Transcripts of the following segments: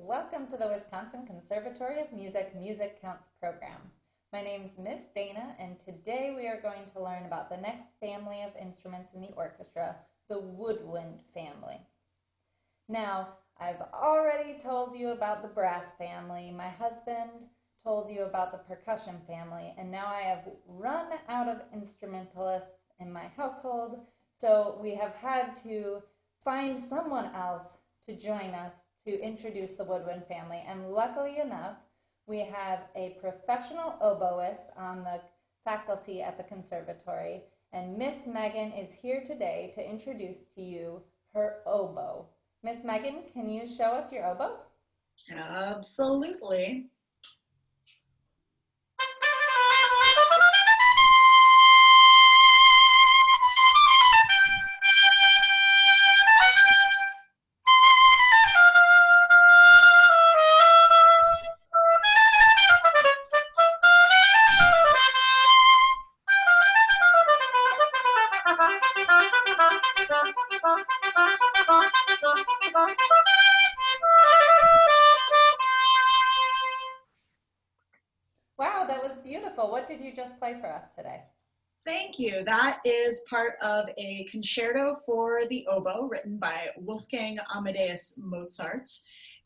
Welcome to the Wisconsin Conservatory of Music Music Counts program. My name is Miss Dana, and today we are going to learn about the next family of instruments in the orchestra, the woodwind family. Now, I've already told you about the brass family. My husband told you about the percussion family, and now I have run out of instrumentalists in my household, so we have had to find someone else to join us to introduce the woodwind family. And luckily enough, we have a professional oboist on the faculty at the conservatory, and Miss Meaghan is here today to introduce to you her oboe. Miss Meaghan, can you show us your oboe? Absolutely. Wow, that was beautiful. What did you just play for us today? Thank you. That is part of a concerto for the oboe written by Wolfgang Amadeus Mozart.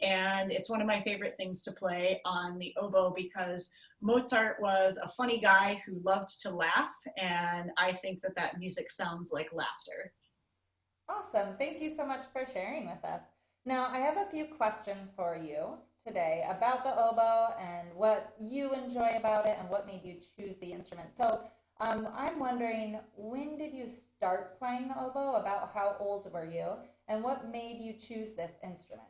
And it's one of my favorite things to play on the oboe because Mozart was a funny guy who loved to laugh. And I think that that music sounds like laughter. Awesome. Thank you so much for sharing with us. Now, I have a few questions for you today about the oboe and what you enjoy about it and what made you choose the instrument. So, I'm wondering, when did you start playing the oboe? About how old were you? And what made you choose this instrument?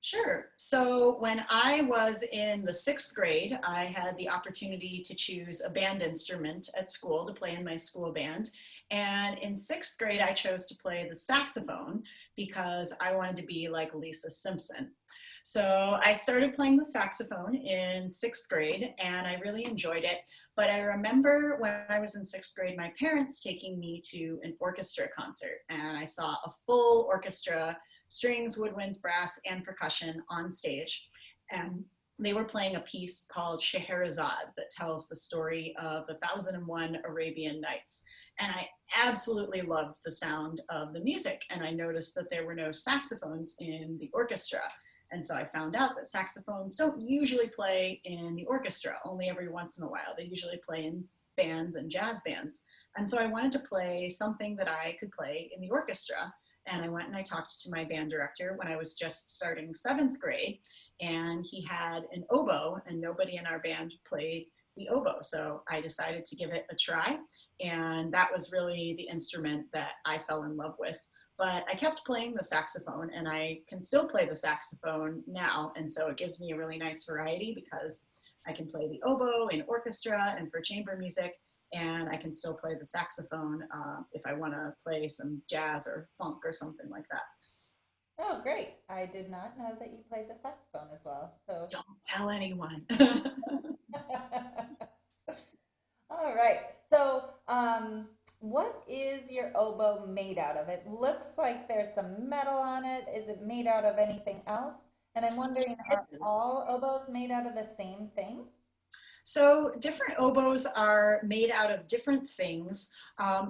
Sure. So when I was in the 6th grade, I had the opportunity to choose a band instrument at school to play in my school band. And in 6th grade, I chose to play the saxophone because I wanted to be like Lisa Simpson. So I started playing the saxophone in 6th grade and I really enjoyed it. But I remember when I was in 6th grade, my parents taking me to an orchestra concert and I saw a full orchestra, strings, woodwinds, brass, and percussion on stage. And they were playing a piece called Scheherazade that tells the story of the 1001 Arabian Nights. And I absolutely loved the sound of the music. And I noticed that there were no saxophones in the orchestra. And so I found out that saxophones don't usually play in the orchestra, only every once in a while. They usually play in bands and jazz bands. And so I wanted to play something that I could play in the orchestra. And I went and I talked to my band director when I was just starting 7th grade, and he had an oboe, and nobody in our band played the oboe. So I decided to give it a try, and that was really the instrument that I fell in love with. But I kept playing the saxophone, and I can still play the saxophone now, and so it gives me a really nice variety because I can play the oboe in orchestra and for chamber music, and I can still play the saxophone if I want to play some jazz or funk or something like that. Oh, great. I did not know that you played the saxophone as well. So, Don't tell anyone. all right. So, what is your oboe made out of? It looks like there's some metal on it. Is it made out of anything else? And I'm wondering, are all oboes made out of the same thing? So different oboes are made out of different things.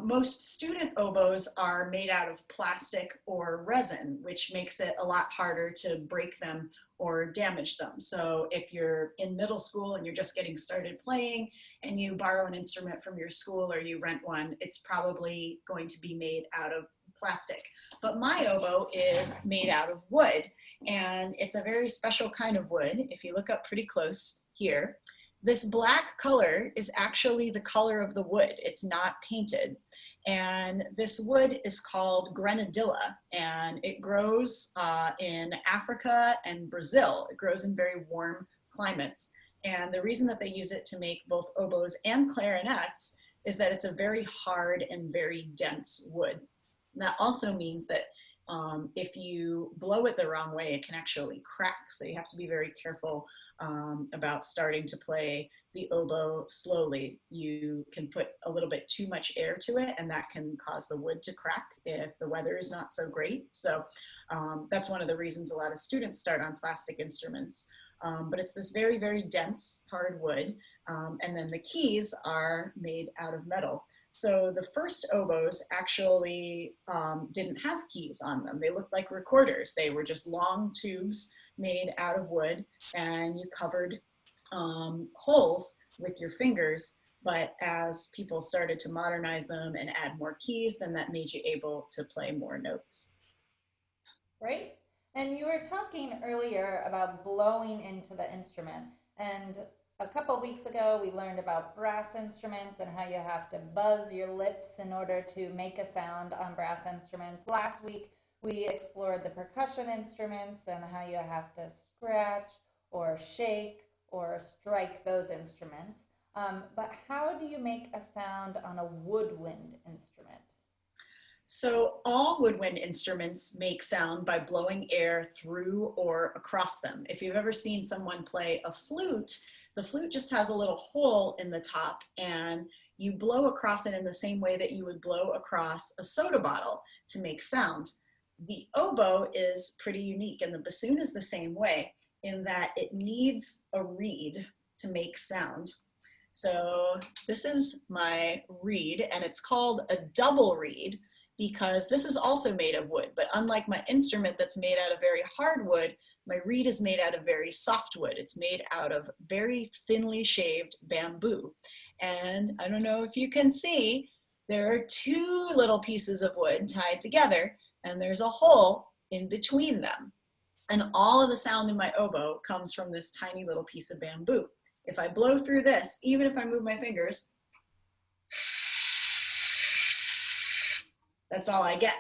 Most student oboes are made out of plastic or resin, which makes it a lot harder to break them or damage them. So if you're in middle school and you're just getting started playing and you borrow an instrument from your school or you rent one, it's probably going to be made out of plastic. But my oboe is made out of wood, and it's a very special kind of wood. If you look up pretty close here, this black color is actually the color of the wood. It's not painted. And this wood is called grenadilla, and it grows in Africa and Brazil. It grows in very warm climates. And the reason that they use it to make both oboes and clarinets is that it's a very hard and very dense wood. And that also means that if you blow it the wrong way, it can actually crack. So you have to be very careful about starting to play the oboe slowly. You can put a little bit too much air to it, and that can cause the wood to crack if the weather is not so great. So that's one of the reasons a lot of students start on plastic instruments. But it's this very, very dense hard wood. And then the keys are made out of metal. So the first oboes actually didn't have keys on them. They looked like recorders. They were just long tubes made out of wood, and you covered holes with your fingers. But as people started to modernize them and add more keys, then that made you able to play more notes. Right? And you were talking earlier about blowing into the instrument. And a couple weeks ago, we learned about brass instruments and how you have to buzz your lips in order to make a sound on brass instruments. Last week, we explored the percussion instruments and how you have to scratch or shake or strike those instruments. But how do you make a sound on a woodwind instrument? So all woodwind instruments make sound by blowing air through or across them. If you've ever seen someone play a flute, the flute just has a little hole in the top, and you blow across it in the same way that you would blow across a soda bottle to make sound. The oboe is pretty unique, and the bassoon is the same way in that it needs a reed to make sound. So this is my reed, and it's called a double reed because this is also made of wood. But unlike my instrument that's made out of very hard wood, my reed is made out of very soft wood. It's made out of very thinly shaved bamboo. And I don't know if you can see, there are two little pieces of wood tied together, and there's a hole in between them. And all of the sound in my oboe comes from this tiny little piece of bamboo. If I blow through this, even if I move my fingers, that's all I get.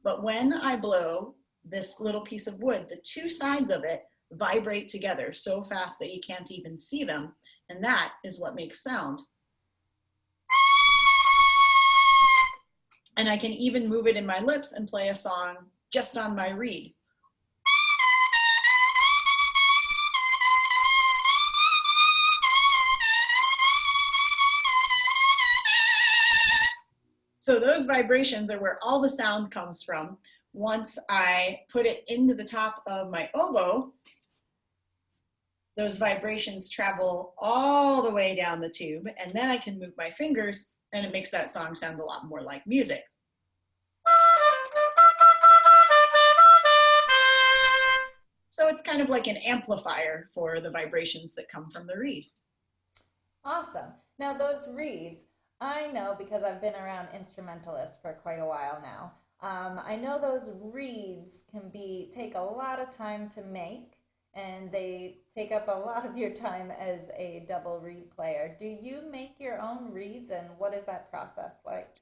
But when I blow this little piece of wood, the two sides of it vibrate together so fast that you can't even see them. And that is what makes sound. And I can even move it in my lips and play a song just on my reed. So those vibrations are where all the sound comes from. Once I put it into the top of my oboe, those vibrations travel all the way down the tube, and then I can move my fingers, and it makes that song sound a lot more like music. So it's kind of like an amplifier for the vibrations that come from the reed. Awesome. Now those reeds, I know because I've been around instrumentalists for quite a while now. I know those reeds can take a lot of time to make, and they take up a lot of your time as a double reed player. Do you make your own reeds, and what is that process like?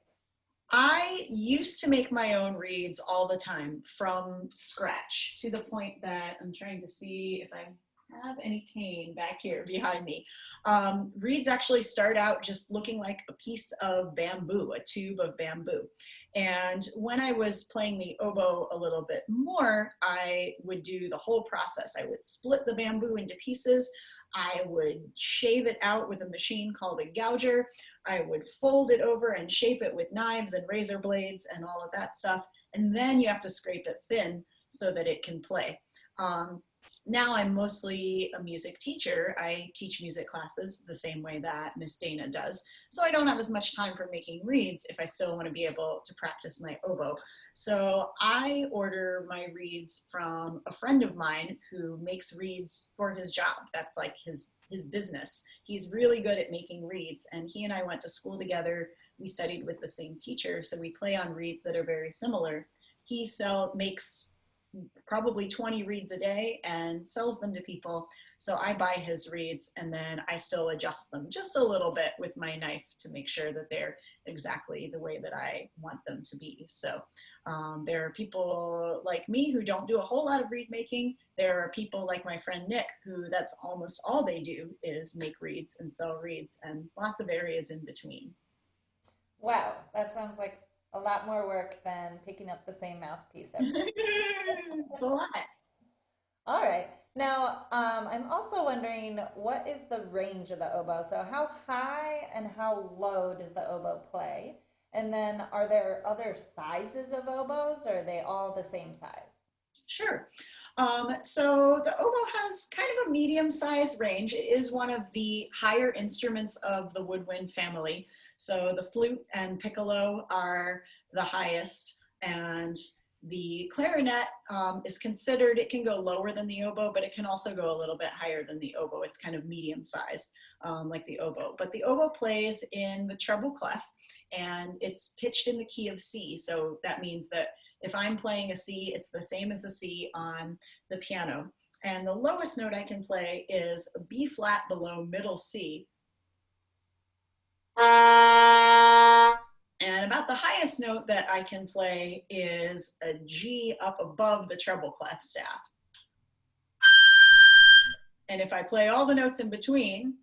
I used to make my own reeds all the time from scratch, to the point that I'm trying to see if I have any cane back here behind me. Reeds actually start out just looking like a piece of bamboo, a tube of bamboo. And when I was playing the oboe a little bit more, I would do the whole process. I would split the bamboo into pieces. I would shave it out with a machine called a gouger. I would fold it over and shape it with knives and razor blades and all of that stuff. And then you have to scrape it thin so that it can play. Now I'm mostly a music teacher. I teach music classes the same way that Miss Dana does. So I don't have as much time for making reeds if I still want to be able to practice my oboe. So I order my reeds from a friend of mine who makes reeds for his job. That's like his business. He's really good at making reeds, and he and I went to school together. We studied with the same teacher, so we play on reeds that are very similar. He makes probably 20 reeds a day and sells them to people. So I buy his reeds, and then I still adjust them just a little bit with my knife to make sure that they're exactly the way that I want them to be. So there are people like me who don't do a whole lot of reed making. There are people like my friend Nick, who that's almost all they do is make reeds and sell reeds, and lots of areas in between. Wow, that sounds like a lot more work than picking up the same mouthpiece every. It's a lot. All right. Now, I'm also wondering what is the range of the oboe? So, how high and how low does the oboe play? And then, are there other sizes of oboes, or are they all the same size? Sure. So the oboe has kind of a medium-sized range. It is one of the higher instruments of the woodwind family. So the flute and piccolo are the highest, and the clarinet is considered, it can go lower than the oboe, but it can also go a little bit higher than the oboe. It's kind of medium-sized, like the oboe. But the oboe plays in the treble clef, and it's pitched in the key of C. So that means that if I'm playing a C, it's the same as the C on the piano. And the lowest note I can play is a B flat below middle C. And about the highest note that I can play is a G up above the treble clef staff. And if I play all the notes in between,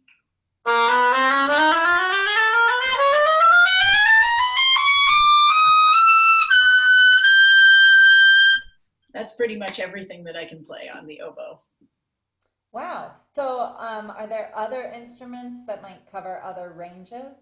that's pretty much everything that I can play on the oboe. Wow. So, are there other instruments that might cover other ranges?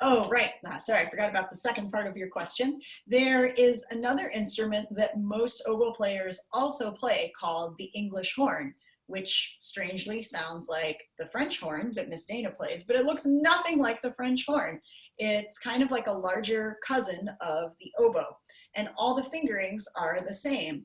Oh, right. Sorry, I forgot about the second part of your question. There is another instrument that most oboe players also play called the English horn, which strangely sounds like the French horn that Miss Dana plays, but it looks nothing like the French horn. It's kind of like a larger cousin of the oboe, and all the fingerings are the same.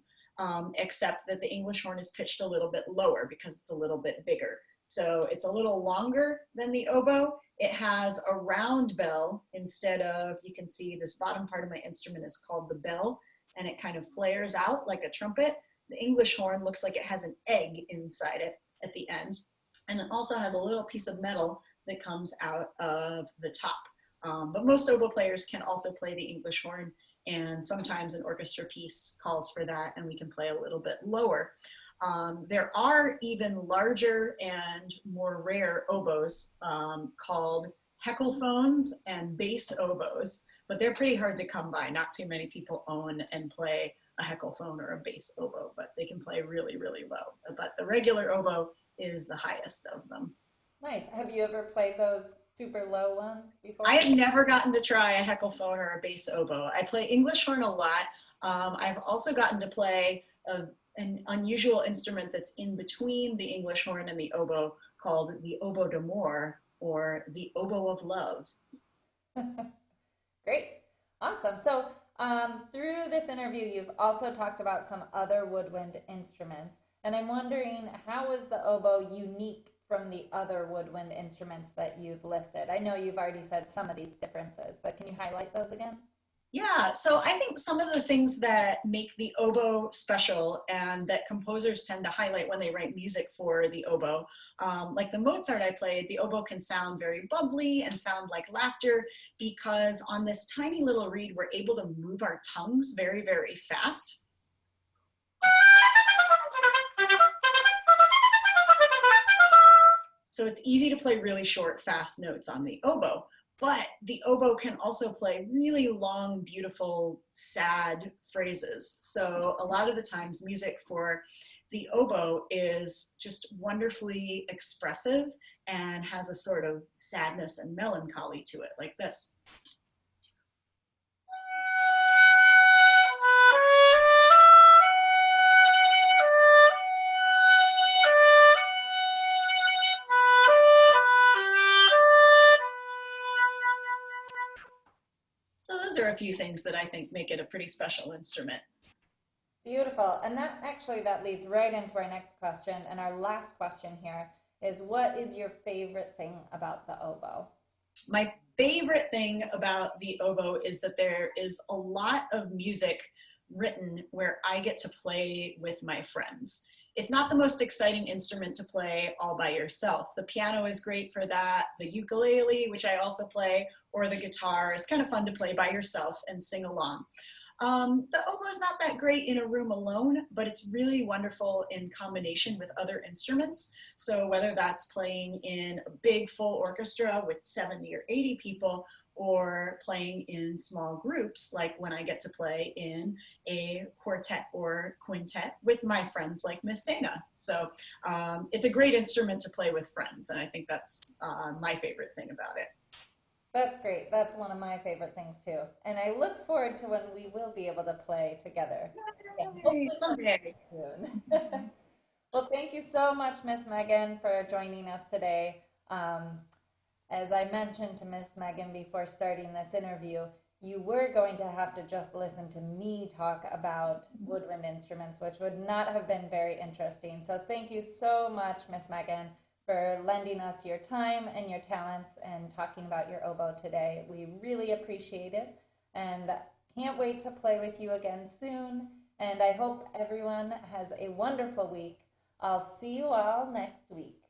Except that the English horn is pitched a little bit lower because it's a little bit bigger. So it's a little longer than the oboe. It has a round bell instead of, you can see this bottom part of my instrument is called the bell, and it kind of flares out like a trumpet. The English horn looks like it has an egg inside it at the end. And it also has a little piece of metal that comes out of the top. But most oboe players can also play the English horn, and sometimes an orchestra piece calls for that, and we can play a little bit lower. There are even larger and more rare oboes called heckelphones and bass oboes, but they're pretty hard to come by. Not too many people own and play a heckelphone or a bass oboe, but they can play really, really low. But the regular oboe is the highest of them. Nice. Have you ever played those super low ones before? I have never gotten to try a heckelphone or a bass oboe. I play English horn a lot. I've also gotten to play an unusual instrument that's in between the English horn and the oboe called the oboe d'amour, or the oboe of love. Great. Awesome. So, through this interview, you've also talked about some other woodwind instruments, and I'm wondering, how is the oboe unique from the other woodwind instruments that you've listed? I know you've already said some of these differences, but can you highlight those again? Yeah, so I think some of the things that make the oboe special and that composers tend to highlight when they write music for the oboe, like the Mozart I played, the oboe can sound very bubbly and sound like laughter because on this tiny little reed, we're able to move our tongues very, very fast. So it's easy to play really short, fast notes on the oboe, but the oboe can also play really long, beautiful, sad phrases. So a lot of the times music for the oboe is just wonderfully expressive and has a sort of sadness and melancholy to it, like this. So those are a few things that I think make it a pretty special instrument. Beautiful. And that leads right into our next question. And our last question here is, what is your favorite thing about the oboe? My favorite thing about the oboe is that there is a lot of music written where I get to play with my friends. It's not the most exciting instrument to play all by yourself. The piano is great for that. The ukulele, which I also play, or the guitar is kind of fun to play by yourself and sing along. The oboe is not that great in a room alone, but it's really wonderful in combination with other instruments. So whether that's playing in a big full orchestra with 70 or 80 people, or playing in small groups, like when I get to play in a quartet or quintet with my friends like Miss Dana. So it's a great instrument to play with friends, and I think that's my favorite thing about it. That's great. That's one of my favorite things too. And I look forward to when we will be able to play together. And Yay, hopefully someday. soon. Well, thank you so much, Miss Meaghan, for joining us today. As I mentioned to Miss Meaghan before starting this interview, you were going to have to just listen to me talk about woodwind instruments, which would not have been very interesting. So thank you so much, Miss Meaghan, for lending us your time and your talents and talking about your oboe today. We really appreciate it and can't wait to play with you again soon. And I hope everyone has a wonderful week. I'll see you all next week.